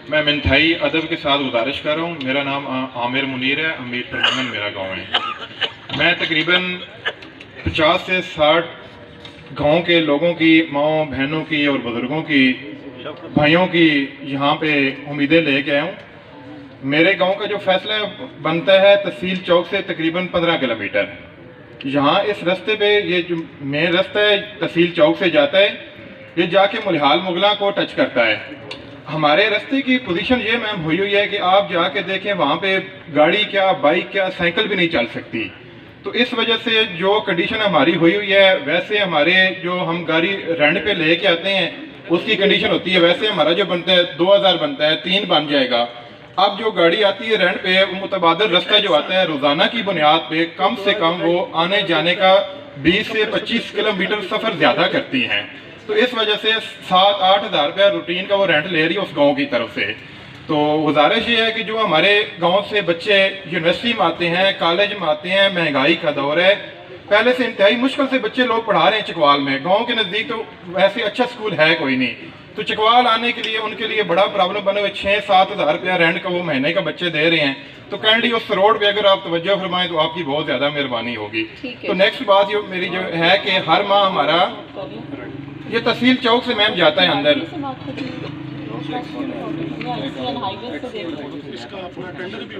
मैं इंतहाई अदब के साथ गुजारिश कर रहा हूँ। मेरा नाम आमिर मुनीर है, अमीर परमंगन मेरा गांव है। मैं तकरीबन 50 से 60 गांव के लोगों की, माओं बहनों की और बुज़ुर्गों की, भाइयों की यहाँ पे उम्मीदें लेके आया हूँ। मेरे गांव का जो फैसला बनता है तहसील चौक से तकरीबन 15 किलोमीटर। यहाँ इस रास्ते पे ये जो मेन रास्ता है तहसील चौक से जाता है, ये जाके मुल्हाल मुगला को टच करता है। हमारे रास्ते की पोजीशन ये मैम हुई हुई है कि आप जाके देखें वहाँ पे गाड़ी क्या, बाइक क्या, साइकिल भी नहीं चल सकती। तो इस वजह से जो कंडीशन हमारी हुई हुई है, वैसे हमारे जो हम गाड़ी रेंट पे लेके आते हैं उसकी कंडीशन होती है। वैसे हमारा जो बनता है 2000 बनता है, 3 बन जाएगा। अब जो गाड़ी आती है रेंट पे, वो मुतबादल रास्ता जो आता है रोज़ाना की बुनियाद पे कम से कम वो आने जाने का 20 से 25 किलोमीटर सफ़र ज़्यादा करती हैं। तो इस वजह से 7-8 हज़ार रुपया रूटीन का वो रेंट ले रही है उस गांव की तरफ से। तो गुजारिश ये है कि जो हमारे गांव से बच्चे यूनिवर्सिटी में आते हैं, कॉलेज में आते हैं, महंगाई का दौर है, पहले से इंतहाई मुश्किल से बच्चे लोग पढ़ा रहे हैं चकवाल में। गांव के नज़दीक तो वैसे अच्छा स्कूल है कोई नहीं, तो चकवाल आने के लिए उनके लिए बड़ा प्रॉब्लम बने हुए। 6-7 हज़ार रुपया रेंट का वो महीने का बच्चे दे रहे हैं। तो काइंडली उस रोड पे अगर आप तवज्जो फरमाएं तो आपकी बहुत ज़्यादा मेहरबानी होगी। तो नेक्स्ट बात ये मेरी जो है कि हर माह हमारा ये तहसील चौक से मैम जाता है अंदर।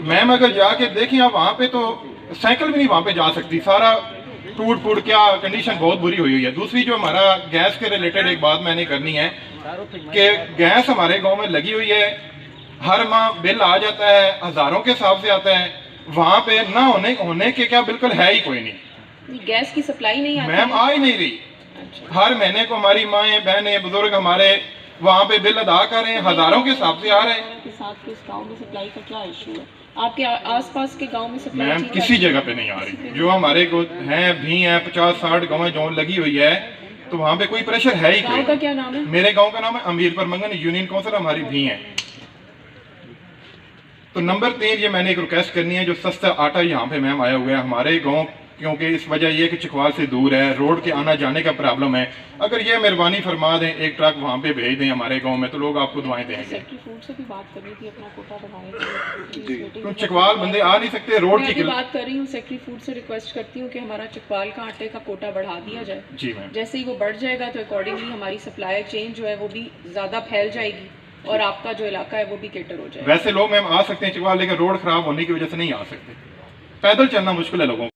मैम अगर जाके देखिए आप वहाँ पे तो साइकिल भी नहीं वहाँ पे जा सकती, सारा टूट फूट, क्या कंडीशन बहुत बुरी हुई हुई है। दूसरी जो हमारा गैस के रिलेटेड एक बात मैंने करनी है कि गैस हमारे गांव में लगी हुई है, हर माह बिल आ जाता है, हज़ारों के हिसाब से आता है। वहाँ पे ना होने के क्या बिल्कुल है ही कोई नहीं, गैस की सप्लाई नहीं आती मैम, आ ही नहीं रही। हर महीने को हमारी माएँ बहनें बुजुर्ग हमारे वहाँ पे बिल अदा कर रहे हैं, हज़ारों के हिसाब से आ रहे हैं। के साथ इस गांव में सप्लाई का क्या इशू है? आपके आसपास के गांव में सप्लाई मैम किसी जगह पे नहीं आ रही। जो हमारे को हैं भी हैं 50-60 गाँव जो लगी हुई है, तो वहाँ पे कोई प्रेशर है ही। गांव का क्या नाम है? मेरे गांव का नाम है अमीर परमंगन, यूनियन काउंसिल हमारी भी है। तो नंबर 3 ये मैंने एक रिक्वेस्ट करनी है, जो सस्ता आटा यहाँ पे मैम आया हुआ है हमारे गांव, क्योंकि इस वजह ये कि चकवाल से दूर है, रोड के आना जाने का प्रॉब्लम है। अगर ये मेहरबानी फरमा दें, एक ट्रक वहाँ पे भेज दें हमारे गांव में, तो लोग आपको दुआएं देंगे। सेक्रेटरी फूड से भी बात करनी थी, अपना कोटा बढ़ाएं। तो चकवाल बंदे आ नहीं सकते, रोड की बात कर रही हूँ। सेक्रेटरी फूड से रिक्वेस्ट करती हूँ कि हमारा चकवाल का आटे का कोटा बढ़ा दिया जाए। जी मैम। जैसे ही वो बढ़ जाएगा तो अकॉर्डिंगली हमारी सप्लाई चेंज जो है वो भी ज़्यादा फैल जाएगी और आपका जो इलाका है वो भी केटर हो जाएगा। वैसे लोग मैम आ सकते हैं चकवाल, लेकिन रोड खराब होने की वजह से नहीं आ सकते। पैदल चलना मुश्किल है लोगों को।